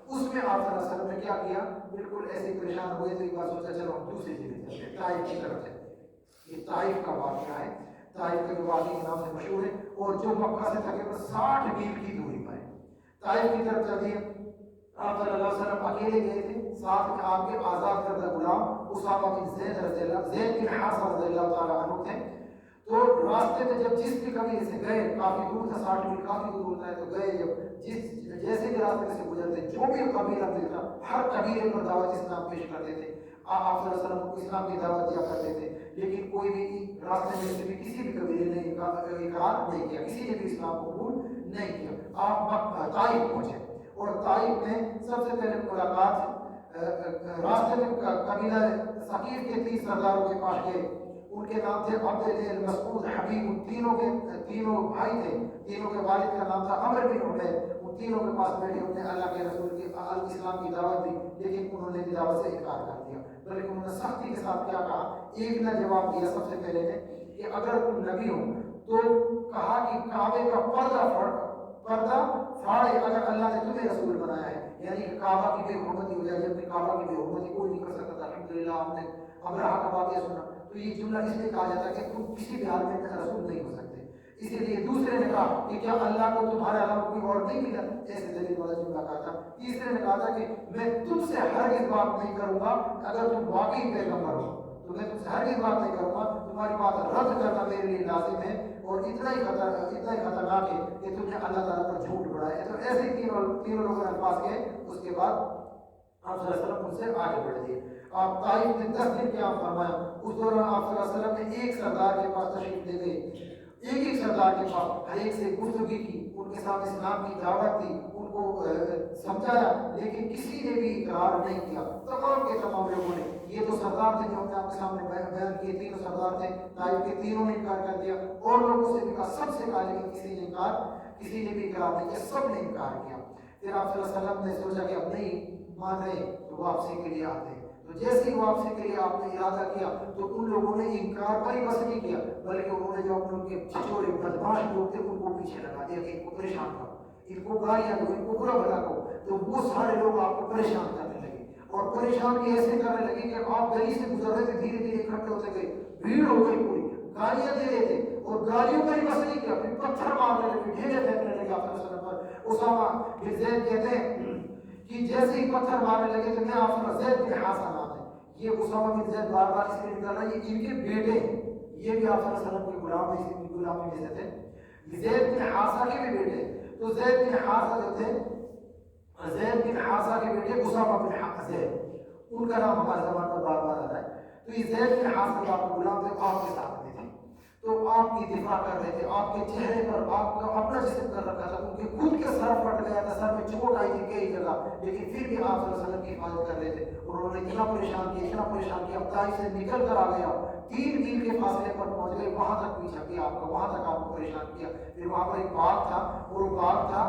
S3: اس میں آپ صلی اللہ علیہ وسلم نے کیا کیا؟ بالکل ایسے پریشان ہوئے تو ایک بار سوچا چلو ہم دوسری جگہ چلتے ہیں، طائف کی طرف چلتے ہیں. یہ طائف کا واقعہ ہے. طائف کے واقعے کے نام سے مشہور ہے اور جو مکہ سے تقریباً 60 میل کی دوری پر ہے. طائف کی طرف چلتے ہیں. آپ صلی اللہ علیہ وسلم اکیلے گئے تھے، ساتھ میں آپ کے آزاد کردہ غلام اسامہ بن زید بن حارثہ رضی اللہ تعالیٰ عنہ تھے. تو راستے میں جب جس بھی قبیلے سے گئے، کافی دور تھا، 60 میل کافی دور ہوتا ہے، تو گئے جب جیسے بھی راستے سے گزرتے جو بھی قبیلہ ملتا ہر قبیلے پر دعوت اسلام پیش کرتے تھے. آپ صلی اللہ علیہ وسلم کو اسلام کی دعوت دیا کرتے تھے، لیکن کوئی بھی راستے میں سے بھی کسی بھی قبیلے نے اقرار نہیں کیا، کسی نے بھی اسلام قبول نہیں کیا. آپ طائف پہنچے اور طائف میں سب سے پہلے ملاقات راستے میں قبیلہ ثقیف کے 30 سرداروں کے پاس گئے. ان کے نام تھے عبد مسعود حبیب. ان تینوں بھائی تھے، تینوں کے والد کا نام تھا عمر بن عبید. ان تینوں کے پاس بیٹھے انہوں نے اللہ کے رسول کے اسلام کی دعوت دی، لیکن انہوں نے دعوت سے انکار کر دیا. بلکہ انہوں نے سختی کے ساتھ کیا کہا؟ ایک نے جواب دیا سب سے پہلے نے کہ اگر تم نبی ہو تو کہا کہ کعبے کا پردہ پھاڑے اگر اللہ نے تمہیں رسول بنایا ہے، یعنی کعبہ کی بے حرمتی ہو جائے. جبکہ کعبہ کی بے حرمتی کوئی نہیں کر سکتا تھا. الحمدللہ ہم نے ابرہہ کا واقعہ سنا. تو یہ جملہ اس لیے کہا جاتا ہے کہ تم کسی بھی حال میں رسول نہیں ہو سکتے. اسی لیے دوسرے نے کہا کہ کیا اللہ کو تمہارے علاوہ کوئی اور نہیں ملا؟ ایسے دلیل والا جملہ کہا تھا. تیسرے نے کہا تھا کہ میں تم سے ہرگز بات نہیں کروں گا اگر تم واقعی پیغمبر ہو، تو میں تم سے ہرگز بات نہیں کروں گا، تمہاری بات رد کرنا میرے لیے لازم ہے اور اتنا ہی خطرناک ہے کہ تم نے اللہ تعالیٰ پر جھوٹ بڑھایا ہے. تو ایسے ہی تینوں لوگوں نے الفاظ کہے. اس کے بعد آپ صلی اللہ علیہ وسلم ان سے آگے بڑھ دیے. آپ طائف میں 10 دن قیام فرمایا. اس دوران آپ صلی اللہ علیہ وسلم نے ایک سردار کے پاس تشریف لے گئے، ایک سردار کے پاس ہر ایک سے گفتگی کی، ان کے ساتھ اسلام کی دعوت دی، ان کو سمجھایا، لیکن کسی نے بھی اقرار نہیں کیا. تمام کے تمام لوگوں نے، یہ تو سردار تھے جو ہم نے آپ کے سامنے بیان کیے، تینوں سردار تھے، طائف کے تینوں نے انکار کر دیا. اور لوگوں سے بھی کہا، سب سے کہا، لیکن کسی نے بھی اقرار نہیں کیا، سب نے انکار کیا. پھر آپ صلی اللہ علیہ وسلم نے سوچا کہ اب نہیں مان رہے تو واپسی کے لیے آتے ہیں. تو جیسے ہی واپسی کے لیے آپ نے ارادہ کیا تو ان لوگوں نے انکار پر ہی بس نہیں کیا، بلکہ انہوں نے جو اپنے ان کے چھوٹے بدماش لوگ تھے ان کو پیچھے لگا دیا کہ ان کو پریشان کرو، ان کو گالیاں دو، ان کو برا بھلا کرو. تو وہ سارے لوگ آپ کو پریشان کرنے لگے اور پریشان بھی ایسے کرنے لگے کہ آپ گلی سے گزر رہے تھے، دھیرے دھیرے اکٹھے ہوتے گئے، بھیڑ ہو گئی پوری، گالیاں دے رہے تھے اور گالیوں پر ہی بس نہیں کیا، پھر پتھر مارنے لگے، ڈھیلے پھینکنے لگے آپ صلی اللہ علیہ وسلم پر. اسامہ بن زید کہتے ہیں کہ جیسے ہی پتھر مارنے لگے تو میں آپ صلی اللہ علیہ وسلم، زید بن حارثہ نام ہے، یہ اسامہ بن زید بار بار اس لیے نکال رہا ہے، یہ ان کے بیٹے ہیں، یہ بھی آپ صلی اللہ علیہ وسلم کے غلام ہیں، اس کی غلامی میں سے تھے. زید بن حارثہ کے بھی بیٹے. تو زید بن حارثہ جو تھے، زید بن حارثہ کے بیٹے اسامہ بن زید، ان کا نام ہمارے زبان پر بار بار آتا ہے. تو یہ زید بن حارثہ جو آپ کو غلام تھے، آپ کے ساتھ میں تھے، تو آپ کی دفاع کر رہے تھے. آپ کے چہرے پر آپ کا اپنا جسم کر رکھا تھا، ان کے خود کے سر پھٹ گیا تھا، سر میں چوٹ آئی تھی کئی جگہ، لیکن پھر بھی آپ صلی اللہ علیہ وسلم کی حفاظت کر رہے تھے. انہوں نے اتنا پریشان کیا اب طائف سے نکل کر آ گیا، 3 میل کے فاصلے پر پہنچ گئے، وہاں تک پیچھا کیا آپ کا، وہاں تک آپ کو پریشان کیا. پھر وہاں پر ایک باغ تھا، اور وہ باغ تھا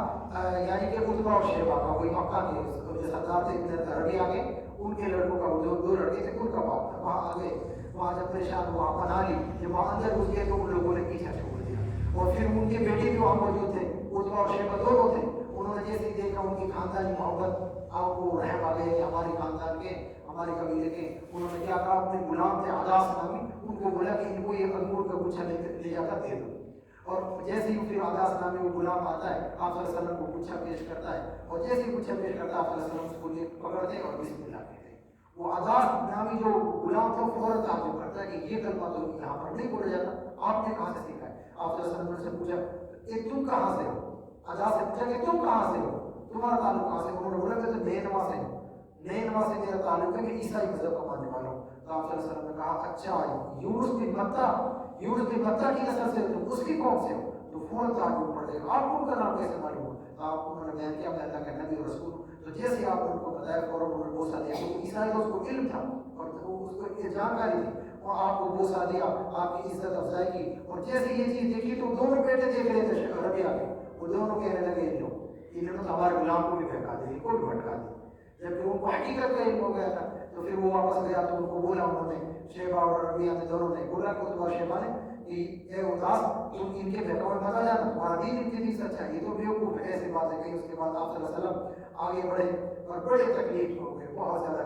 S3: یعنی کہ عتبہ اور شیبہ کا، وہی مکہ کے جو سردار تھے ربیعہ کے، ان کے لڑکوں کا، وہ 2 لڑکے تھے، ان کا باغ تھا. وہاں آ گئے، وہاں جب پریشان وہاں بنا لی، جب وہاں اندر گھس گئے تو ان لوگوں نے پیچھا چھوڑ دیا. اور پھر ان کے بیٹے بھی وہاں موجود تھے، عتبہ اور شیبہ دونوں تھے. انہوں نے جیسے ہی دیکھا ان کی خاندانی محبت آپ کو رحم آ گئے کہ ہمارے خاندان کے، ہمارے قبیلے کے. انہوں نے کیا کہا، اپنے غلام تھے عداس نامی، ان کو بولا کہ ان کو یہ انگور کا گچھا لے جا کر دے دو. اور جیسے ہی پھر عداس نامی وہ غلام آتا ہے، آپ صلی اللہ علیہ وسلم کو گچھا پیش کرتا ہے، اور جیسے ہی گچھا پیش کرتا ہے، آپ صلی اللہ علیہ وسلم اس کو پکڑتے اور بسم اللہ کہتے ہیں. وہ عداس نامی جو غلام تھا فوراً تعجب کرتا ہے کہ یہ کلمہ تو یہاں پر نہیں بولا جاتا، آپ نے کہاں سے سیکھا ہے؟ آپ صلی اللہ علیہ وسلم سے پوچھا کہ تم کہاں سے ہو؟ عداس سے پوچھا کہ تم کہاں سے ہو، تمہارا تعلق کہاں سے؟ انہوں نے بولا میں تو نینوا سے ہوں، نینوا سے میرا تعلق ہے، میں عیسائی مذہب کا ماننے والا ہوں. تو آپ صلی اللہ علیہ وسلم نے کہا اچھا یونس بن متہ کی نسل سے تم، اس کی قوم سے ہو؟ تو فوراً تعجب پڑ گیا، آپ کو ان کا نام کیسے معلوم ہوا؟ تو آپ انہوں نے بیان کیا میں اللہ کا نبی اور رسول. تو جیسے آپ نے ان کو بتایا فوراً انہوں نے بوسہ دیا، کیونکہ عیسائی اس کو علم تھا اور اس کو یہ جانکاری تھی، اور آپ کو بوسہ دیا، آپ کی عزت افزائی کی. اور جیسے یہ چیز دیکھی تو دونوں بیٹے دیکھ رہے تھے ربیعہ کے، وہ دونوں کہنے لگے انہوں نے تو ہمارے غلام کو بھی بہکا دیا، ان کو بھی بھٹکا دیا. جب ان کو حقیقت کا علم ہو گیا تھا تو پھر وہ واپس گیا تو ان کو بولا، انہوں نے شیبہ اور ربیعہ نے دونوں نے بولا کہ عتبہ اور شیبہ نے کہ اے عداس تم ان کے بہکاوے مت آ جانا، تمہارا دین ان کے دین سچا ہے، یہ تو بیوقوف ہے. ایسی باتیں کہی. اس کے بعد آپ صلی اللہ علیہ وسلم آگے بڑھے اور بڑے تکلیف ہو گئے، بہت زیادہ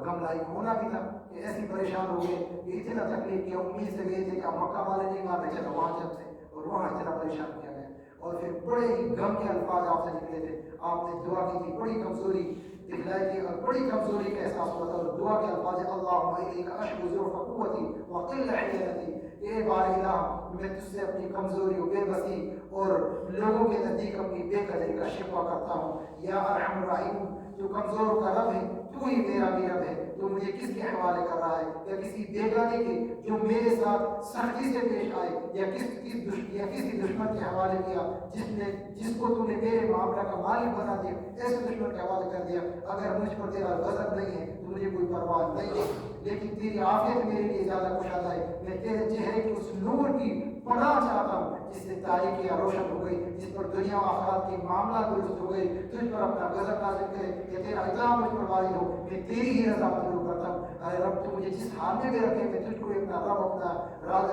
S3: غم لائق ہونا بھی تھا کہ ایسی پریشان ہو گئے کہ اتنا تکلیف کیا. امید سے گئے تھے کہ مکہ والے نہیں مارنے، چلو وہاں چلتے، اور وہاں اتنا پریشان کیا گیا. اور پھر بڑے ہی غم کے الفاظ آپ سے نکلے تھے، آپ نے دعا کی تھی، بڑی کمزوری دکھلائی تھی اور بڑی کمزوری کا احساس ہوا تھا. اور دعا کے الفاظ اللہم الیک اشکو ضعف قوتی وقل حیلتی، اے بار الہ میں تجھ سے اپنی کمزوری و بے بسی اور لوگوں کے نزدیک اپنی بے قدری کا شکوہ کرتا ہوں. یا ارحم الراحمین، جو کمزور کا رب ہے تو ہی میرا بھی رب ہے. تو مجھے کس کے حوالے کر رہا ہے؟ یا کسی بیگانے کے جو میرے ساتھ سختی سے پیش آئے، یا کسی دشمن کے حوالے کیا جس کو تم نے میرے معاملہ کا مالک بنا دیا، ایسے دشمن کے حوالے کر دیا. اگر مجھ پر تیرا غضب نہیں ہے تو مجھے کوئی پرواہ نہیں ہے، لیکن تیری عافیت میرے لیے زیادہ کشادہ ہے. میں تیرے چہرے کے اس نور کی پناہ چاہتا ہوں جس سے تاریکیاں روشن ہو گئی، جس پر دنیا و آخرت کے معاملہ درست ہو گئے. تجھ پر اپنا غضب نازل کرے یا تیرا عذاب مجھ پر وارد ہو، میں تیری ہی رضا مطلوب کرتا ہوں. اے رب تو مجھے جس حال میں بھی رکھے، میں تجھ کو اپنا رب، اپنا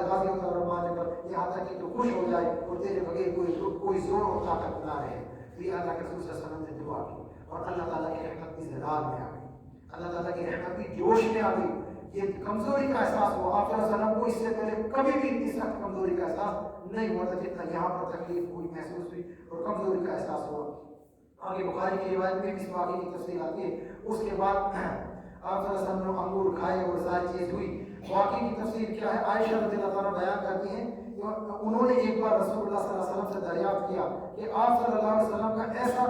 S3: راضی ہوتا رحمان کر، یہاں تک کہ تو خوش ہو جائے اور تیرے بغیر کوئی زور اور طاقت نہ رہے. یہ اللہ کے رسول صلی اللہ علیہ وسلم نے دعا کی اور اللہ تعالیٰ کی رحمت بھی زلال میں آ گئی، اللہ تعالیٰ کی رحمت بھی جوش میں آ گئی. یہ کمزوری کا احساس ہوا. آپ صلی اللہ علیہ وسلم کو اس سے پہلے کبھی بھی اتنی سخت کمزوری کا احساس نہیں ہوا تھا جتنا یہاں پر تکلیف ہوئی، محسوس ہوئی اور کمزوری کا احساس ہوا. آگے بخاری کی روایت میں بھی اس واقعے کی تفصیل آتی ہے. اس کے بعد آپ صلی اللہ علیہ وسلم نے انگور کھائے اور ساری چیز ہوئی. واقعے کی تفصیل کیا ہے؟ عائشہ رضی اللہ تعالیٰ بیان کرتی ہیں کہ انہوں نے ایک بار رسول اللہ صلی اللہ علیہ وسلم سے دریافت کیا کہ آپ صلی اللہ علیہ وسلم کا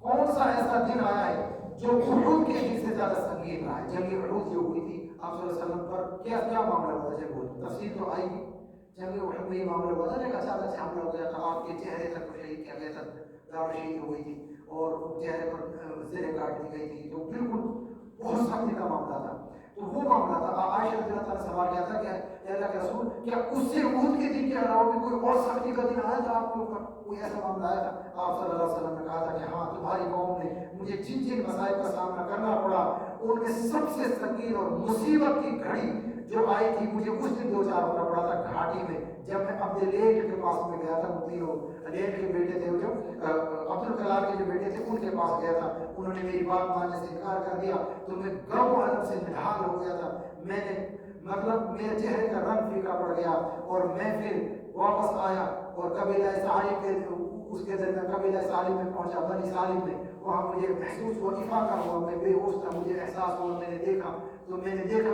S3: کون سا ایسا دن آیا ہے جو احد کے دن سے زیادہ سنگین رہا ہے. جنگ احد جو ہوئی تھی آپ صلی اللہ علیہ وسلم پر کیا معاملہ ہوا تھا؟ جنگ احد تفصیل تو آئی. جنگ احد میں یہ معاملہ ہوا تھا کہ اچانک سے حملہ ہو گیا تھا، آپ کے چہرے تک شہید کیا گیا تھا، دار شہید ہو گئی تھی اور چہرے پر زریں کاٹ دی گئی تھی. تو بالکل بہت سختی کا معاملہ تھا. تو وہ معاملہ تھا. عائشہ رضی اللہ تعالیٰ نے سوال کیا تھا کہ اے اللہ کے رسول، کیا اس سے احد کے دن کے علاوہ بھی کوئی اور سختی کا دن آیا تھا آپ کے اوپر؟ کوئی ایسا معاملہ آیا تھا؟ آپ صلی اللہ علیہ وسلم نے کہا تھا کہ ہاں، تمہاری قوم نے مجھے جن مسائل کا سامنا کرنا پڑا ان میں سب سے سنگین اور مصیبت کی گھڑی جو آئی تھی مجھے اس دن 2 4 ہونا پڑا تھا گھاٹی میں، جب میں عبد لیل کے پاس میں گیا تھا. وہ تینوں لیل کے بیٹے تھے، جو عبد الکلام کے جو بیٹے تھے ان کے پاس گیا تھا. انہوں نے میری بات ماننے سے انکار کر دیا تو میں غم و حزن سے نڈھال ہو گیا تھا. میں نے میرے چہرے کا رنگ پھیکا پڑ گیا اور میں پھر واپس آیا اور قبیلہ سالم کے اس کے درمیان قبیلہ سالم میں پہنچا، بنی سالم میں. وہاں مجھے محسوس ہوا، افاقہ ہوا، میں بے ہوش تھا. مجھے احساس ہوا، میں نے دیکھا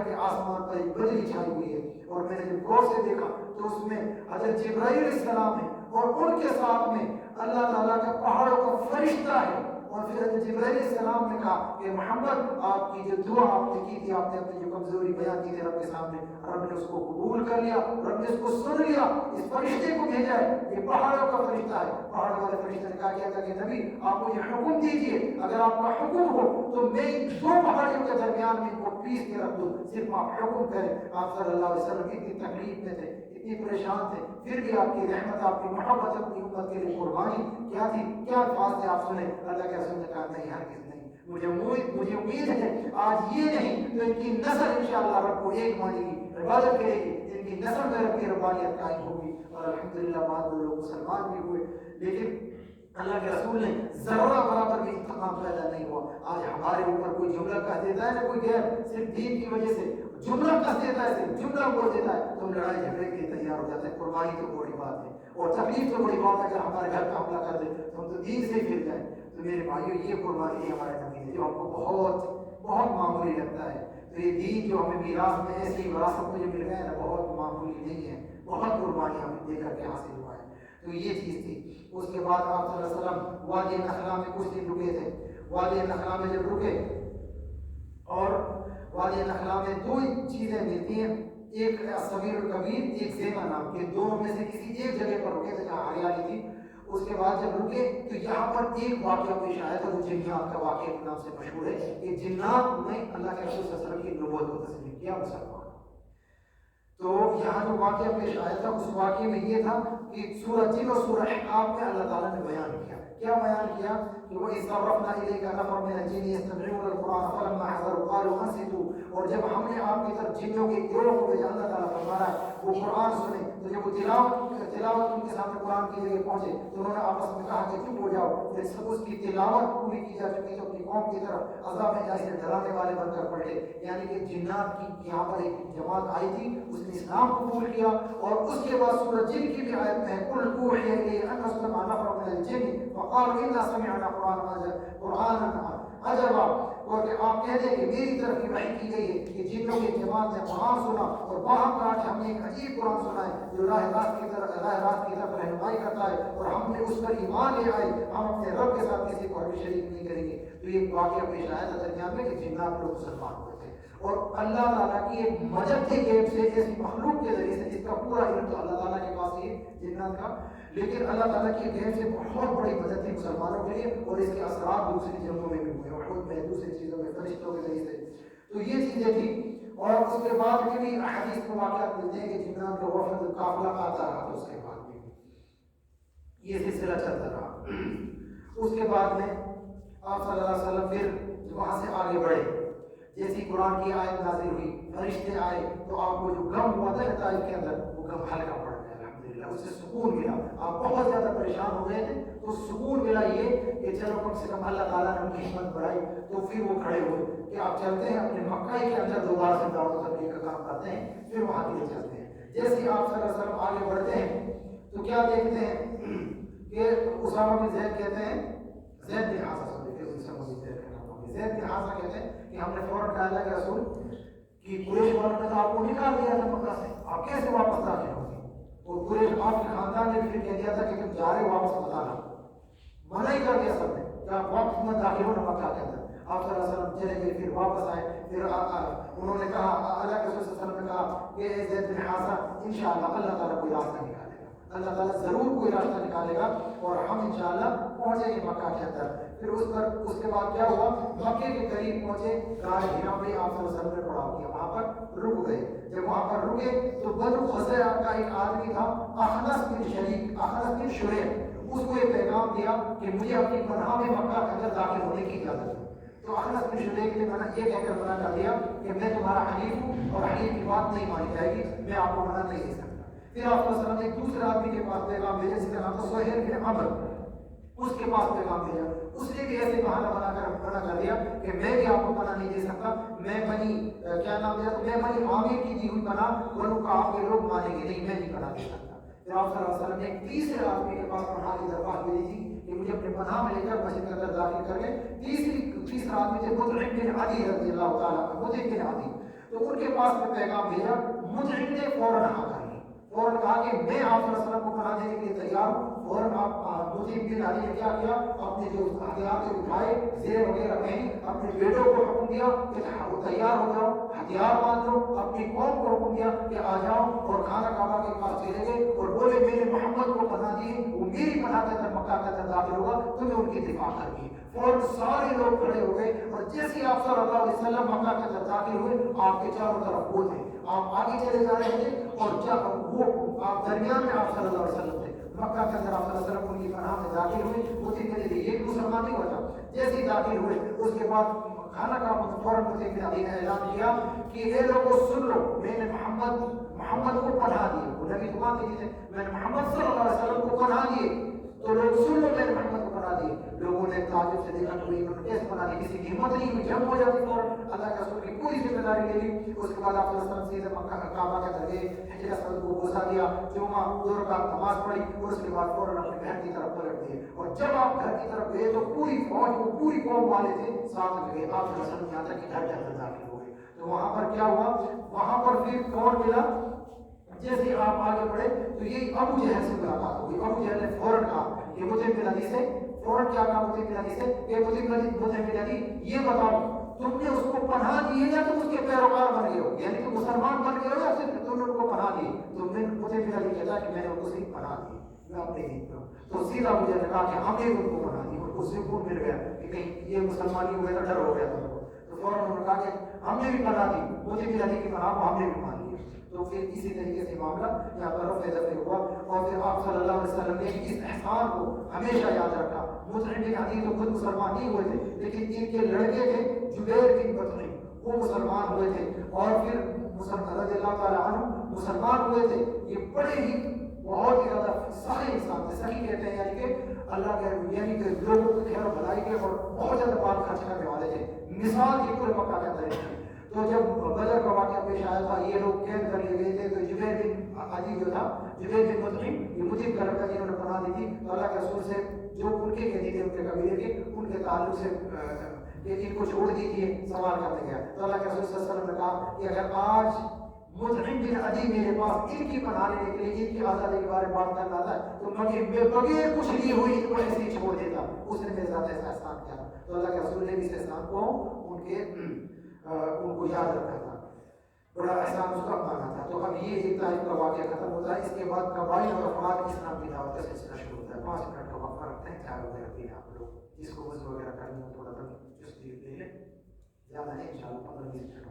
S3: کہ آسمان پر ایک بدری چھائی ہوئی ہے. اور میں نے جب غور سے دیکھا تو اس میں حضرت جبرائیل علیہ السلام ہے اور ان کے ساتھ میں اللہ تعالیٰ کا پہاڑوں کا فرشتہ ہے. اور پھر حضرت جبرائیل علیہ السلام نے کہا کہ محمد آپ کی جو دعا آپ نے کی تھی، آپ نے اپنی جو کمزوری بیان کی تھی رب کے سامنے، رب نے اس کو قبول کر لیا، رب نے اس کو سن لیا، اس فرشتے کو بھیجا ہے. یہ پہاڑوں کا فرشتہ ہے. پہاڑوں والے فرشتے نے کہا کیا تھا کہ نبی آپ مجھے حکم دیجئے، اگر آپ کا حکم ہو تو میں دو پہاڑیوں کے درمیان میں ان کو پیس کے رکھ دوں، صرف آپ حکم کریں. آپ صلی اللہ علیہ وسلم اتنی تکلیف میں تھے، اتنی پریشان تھے، پھر بھی آپ کی رحمت، آپ کی محبت اپنی امت کے لیے قربانی کیا تھی، کیا الفاظ تھے آپ سنیں. اللہ کے رسول نے کہا نہیں ہرگز نہیں، مجھے امید ہے آج یہ نہیں تو ان کی نسل انشاءاللہ رب کو ایک مانے گی، عبادت کرے گی، ان کی نسل میں رب کی ربانیت قائم ہوگی. اور الحمدللہ بعد وہ لوگ مسلمان بھی ہوئے. لیکن اللہ کے رسول نے ذرہ برابر بھی انتقام پیدا نہیں ہوا. آج ہمارے اوپر کوئی جملہ کہہ دیتا ہے نا، کوئی غیر صرف دین کی وجہ سے جملہ کہہ دیتا ہے، صرف جملہ بول دیتا ہے تو ہم لڑائی جھگڑے کے لیے تیار ہو جاتے ہیں. قربانی تو بڑی بات ہے اور تکلیف تو بڑی بات ہے. اگر ہمارے گھر پہ حملہ کر دے تو ہم تو دین سے ہی پھر جائیں. تو میرے بھائیو یہ قربانی ہے ہمارے نبی نے جو ہم کو بہت بہت معمولی لگتا ہے. تو یہ دین جو ہمیں میراث میں ایسی وراثت میں جو مل گیا ہے نا، بہت معمولی نہیں ہے، بہت قربانی ہمیں دے کر کے حاصل ہوا ہے. تو یہ چیز تھی. اس کے بعد آپ صلی اللہ علیہ وسلم وادی نخلا میں کچھ دن رکے تھے. وادی نخلا میں جب رکے، اور وادی نخلا میں دو چیزیں ملتی ہیں، ایک صغیر و کبیر، ایک زیما نام کے، دونوں میں سے کسی ایک جگہ پر رکے تھے جہاں ہریالی تھی. اس کے بعد جب رکے تو یہاں پر ایک واقعہ پیش آیا تھا، وہ جنات کا واقعہ کے نام سے مشہور ہے. کہ جنات نے اللہ کے رسول صلی اللہ علیہ وسلم کی نبوت کو تسلیم کیا مسلمان. تو یہاں جو واقعہ پیش آیا تھا اس واقعے میں یہ تھا کہ سورہ جن اور سورہ احقاف میں اللہ تعالیٰ نے بیان کیا. کیا بیان کیا کہ وَإِذْ صَرَّفْنَا إِلَيْكَ نَفَرًا مِنَ الْجِنِّ يَسْتَمِعُونَ الْقُرْآنَ فَلَمَّا حَضَرُوا قَالُوا أَنصِتُوا. اور جب ہم نے آپ کی طرف جنوں کے گروہ کو بھیجا، اللہ تعالیٰ فرما رہا ہے وہ قرآن سنے تو جب وہ تلاوت ان کے سامنے قرآن کی جگہ پہنچے تو انہوں نے آپس میں کہا کہ چپ ہو جاؤ. جب سب اس کی تلاوت پوری کی جا چکی تو اپنی قوم کی طرف عذاب الہی سے ڈرانے والے بن کر پڑھے. یعنی کہ جنات کی یہاں پر ایک جماعت آئی تھی، اس نے اسلام قبول کیا. اور اس کے بعد سورہ جن کی بھی آیت میں قُلْ أُوحِيَ إِلَيَّ أَنَّ اسْتَمَعَ نَفَرٌ مِنَ الْجِنِّ فَقَالُوا إِنَّا سَمِعْنَا قُرْآنًا عجبا. اور کہ آپ کہہ دیں کہ میری طرف کی وحی کی گئی ہے کہ جنوں کی جماعت نے قرآن سنا اور وہاں کہا کہ ہم نے ایک عجیب قرآن سنا ہے جو راہ راست کی طرف رہنمائی کرتا ہے اور ہم نے اس پر ایمان لے آئے، ہم اپنے رب کے ساتھ کسی کو بھی شریک نہیں کریں گے. تو یہ واقعہ پیش آیا تھا درمیان میں کہ جنات لوگ مسلمان ہوئے تھے. اور اللہ تعالیٰ کی ایک مدد کے گیپ سے ایسی مخلوق کے ذریعے سے جس کا پورا علم تو اللہ تعالیٰ کے پاس ہی جنات کا، لیکن اللہ تعالیٰ کی گیپ سے بہت بڑی مدد تھی مسلمانوں کے لیے. اور اس کے اثرات دوسری جنگوں میں بھی ہوئے، احد میں، دوسری چیزوں میں، فرشتوں کے ذریعے سے. تو یہ چیزیں تھیں. اور اس کے بعد بھی احادیث کو واقعات ملتے ہیں کہ جنات کا وفد قافلہ آتا رہا. تو اس کے بعد بھی یہ سلسلہ چلتا رہا. اس کے بعد میں آپ صلی اللہ علیہ وسلم پھر وہاں سے آگے بڑھے. جیسی قرآن کی آیت نازل ہوئی، فرشتے آئے تو آپ کو جو غم ہوا تھا طائف کے اندر وہ غم ہلکا پڑ گیا. الحمدللہ اس سے سکون ملا. آپ بہت زیادہ پریشان ہو گئے تھے تو سکون ملا یہ کہ چلو کم سے کم اللہ تعالیٰ نے ان کی ہمت بڑھائی. تو پھر وہ کھڑے ہوئے کہ آپ چلتے ہیں اپنے مکہ کے اندر دوبارہ سے دعوت و تبلیغ کا کام کرتے ہیں، پھر وہاں کے لیے چلتے ہیں. جیسے آپ صلی اللہ علیہ وسلم آگے بڑھتے ہیں تو کیا دیکھتے ہیں کہ اسامہ بن زید کہتے ہیں، زید بن حارثہ زید بن حارثہ کہتے ہیں کہ ہم نے فوراً کہا اللہ کے رسول کہ قریش والوں نے تو آپ کو نکال دیا تھا مکہ سے، آپ کیسے واپس داخل ہوں گے؟ اور قریش آپ کے خاندان نے پھر کہہ دیا تھا کہ تم جا رہے واپس مت آنا، منع ہی کر دیا سب نے کہ آپ واپس مت داخل ہونا مکہ کے اندر. آپ صلی اللہ علیہ وسلم چلے گئے، پھر واپس آئے. پھر انہوں نے کہا، اللہ کے رسول صلی اللہ علیہ وسلم نے کہا کہ اے زید بن حارثہ انشاءاللہ اللہ تعالیٰ کوئی راستہ نکالے گا، اللہ تعالیٰ ضرور کوئی راستہ نکالے گا اور ہم انشاءاللہ پہنچیں گے مکہ کے اندر. پھر اس کے بعد کیا ہوا، مکے کے قریب پہنچے، غار ہرا میں آپ صلی اللہ علیہ وسلم نے پڑاؤ کیا، وہاں پر رک گئے. جب وہاں پر رکے تو بنو خزرہ کا ایک آدمی تھا اخنس بن شریک، اخنس بن شریک، اس کو یہ پیغام دیا کہ مجھے اپنی پناہ میں مکہ کے اندر داخل ہونے کی اجازت ہے. تو اخنس بن شریک نے یہ کہہ کر منع کر دیا کہ میں تمہارا حلیف ہوں اور حلیف کی بات نہیں مانی جائے گی، میں آپ کو منع نہیں دے سکتا. پھر آپ صلی اللہ علیہ وسلم نے ایک دوسرے آدمی کے پاس پیغام بھیجا جس کا نام تھا سہیل بن عمرو، اس کے پاس پیغام بھیجا. اس نے بھی ایسے بہانہ منع کر دیا کہ میں بھی آپ کو پناہ نہیں دے سکتا، میں کیا نام دیا تو میں بنی عامر کی دی ہوئی پناہ بنو کعب کے لوگ مانیں گے نہیں، میں نہیں پناہ دے سکتا. پھر آپ صلی اللہ علیہ وسلم نے ایک تیسرے آدمی کے پاس پناہ کی درخواست بھیجی تھی کہ مجھے اپنے پناہ میں لے کر مسجد کے اندر داخل کر کے. تیسرا آدمی تھے مطعم بن عدی رضی اللہ تعالیٰ عنہ، مطعم بن عدی. تو ان کے پاس میں پیغام بھیجا، مطعم نے فوراً ہاں کر لی. فوراً کہا کہ میں آپ صلی اللہ علیہ وسلم کو پناہ دینے کے لیے تیار ہوں. فوراً آپ مطعم بن عدی نے کیا کیا, اپنے جو ہتھیار تھے اٹھائے, زیر وغیرہ پہنی, اپنے بیٹوں کو حکم دیا کہ وہ تیار ہو جاؤ, ہتھیار باندھ لو, اپنی قوم کو حکم دیا کہ آ جاؤ, اور خانہ کعبہ کے پاس چلے گئے اور بولے میں نے محمد کو پناہ دی, وہ میری پناہ کے اندر مکہ کے اندر داخل ہوگا, تمہیں ان کی دفاع کرنی ہے. فوراً سارے لوگ کھڑے ہو گئے, اور جیسے ہی آپ صلی اللہ علیہ وسلم مکہ کے اندر داخل ہوئے, آپ کے چاروں طرف وہ تھے, آپ آگے چلے جا رہے تھے, اور وہ آپ درمیان میں آپ صلی اللہ علیہ وسلم تھے. مکہ کے اندر آپ صلی اللہ علیہ وسلم ان کی پناہ میں داخل ہوئے, وہ تھے کہ یہ بھی مسلمان نہیں ہوتا. جیسے ہی داخل ہوئے, اس کے بعد کھانا کا فوراً مطعم بن عدی نے اعلان کیا کہ اے لوگوں سن لو, میں نے محمد کو پناہ دی. وہ نبی دعا تھی جسے میں نے محمد صلی اللہ علیہ وسلم کو پناہ دیے, تو لوگ سن لو میں نے محمد کو پناہ دیے. لوگوں نے تعجب سے دیکھا کہ انہوں نے کیسے پناہ دی, کسی کی ہمت نہیں ہوئی, جنگ ہو جاتی. فوراً اللہ کے رسول کی پوری ذمہ داری لے لی. اس کے بعد آپ صلی اللہ علیہ وسلم سیدھے مکہ کعبہ کے اندر گئے, حجر اسود کو بوسہ دیا, جمعہ دو رکعت نماز پڑھی, اور اس کے بعد فوراً اپنے گھر کی طرف پلٹ دیے. اور جب آپ گھر کی طرف گئے تو پوری فوج کو, پوری قوم والے تھے ساتھ میں گئے. آپ صلی اللہ علیہ وسلم یہاں تک کہ گھر کے اندر داخل ہو گئے. تو وہاں پر کیا ہوا, وہاں پر پھر کون ملا, جیسے آپ آگے بڑھے تو یہ ابو جہل سے ملاقات ہوگی. ابو جہل نے فوراً کہا کہ مطعم بن عدی سے, فوراً کیا کہا مطعم بن عدی سے کہ مطعم بن عدی یہ بتاؤ تم نے اس کو پناہ دی ہے یا تم اس کے پیروکار بن گئے ہو, یعنی تم مسلمان بن گئے ہو یا پھر تم نے ان کو پناہ دی. تو مطعم بن عدی کہتا ہے کہ میں نے ان کو صرف پناہ دی, میں اپنے دین پر ہوں. تو سیدھا ابو جہل نے کہا کہ ہم نے ان کو پناہ دی, اور اس سے سکون مل گیا کہ کہیں یہ مسلمانی ہو گیا تو ڈر ہو گیا تھا. تو فوراً انہوں نے کہا کہ ہم نے بھی پناہ دی, مطعم بن عدی کی پناہ کو ہم نے بھی مان لی. تو پھر اسی طریقے سے معاملہ یہاں پر رفع دفع ہوا, اور پھر آپ صلی اللہ علیہ وسلم نے اس احسان کو ہمیشہ یاد رکھا. مطعم بن عدی تو خود مسلمان نہیں ہوئے تھے, لیکن ان کے لڑکے تھے جبیر بن مطعم, وہ مسلمان ہوئے تھے, اور پھر رضی اللہ تعالیٰ عنہ مسلمان ہوئے تھے. یہ بڑے ہی بہت ہی زیادہ سخی انسان تھے. سخی کہتے ہیں یعنی کہ اللہ کے, یعنی کہ لوگوں کی خیر و بھلائی کے اور بہت زیادہ مال خرچ کرنے والے تھے. مثال کی پورے مکہ کے اندر تھی. تو جب بدر کا واقعہ پیش آیا تھا, یہ لوگ قید کر لیے گئے تھے, تو جبیر بن عدی جو تھا, جبیر بن مطعم, یہ مطعم کا لڑکا جنہوں نے پناہ دی تھی, تو اللہ کے رسول سے جو ان کے قیدی تھے, ان کے قبیلے کے, ان کے تعلق سے ان کو چھوڑ دیجیے, سوال کرنے گیا. تو اللہ کے رسول صلی اللہ علیہ وسلم نے کہا کہ اگر آج مطعم بن عدی میرے پاس ان کی پناہ لینے کے لیے, ان کی آزادی کے بارے میں بات کرنا تھا, تو میں بغیر کچھ لی ہوئی ان کو ایسے ہی چھوڑ دیتا. اس نے میرے ساتھ ایسا احسان کیا. تو اللہ کے رسول نے بھی اس احسان کو ان کو یاد رکھا تھا, بڑا احسان اس کا مانا تھا. تو اب یہ ایک تاریخ کا واقعہ ختم ہوتا ہے. اس کے بعد قبائل اور افراد اسلام کی دعوت کا سلسلہ شروع ہوتا ہے. 5 منٹ کا وقفہ رکھتے ہیں, چائے وغیرہ پینا آپ لوگ, جس کو وضو وغیرہ کرنی ہو تھوڑا سا چستی لے لیں, زیادہ نہیں, ان شاء اللہ 15-20 منٹ.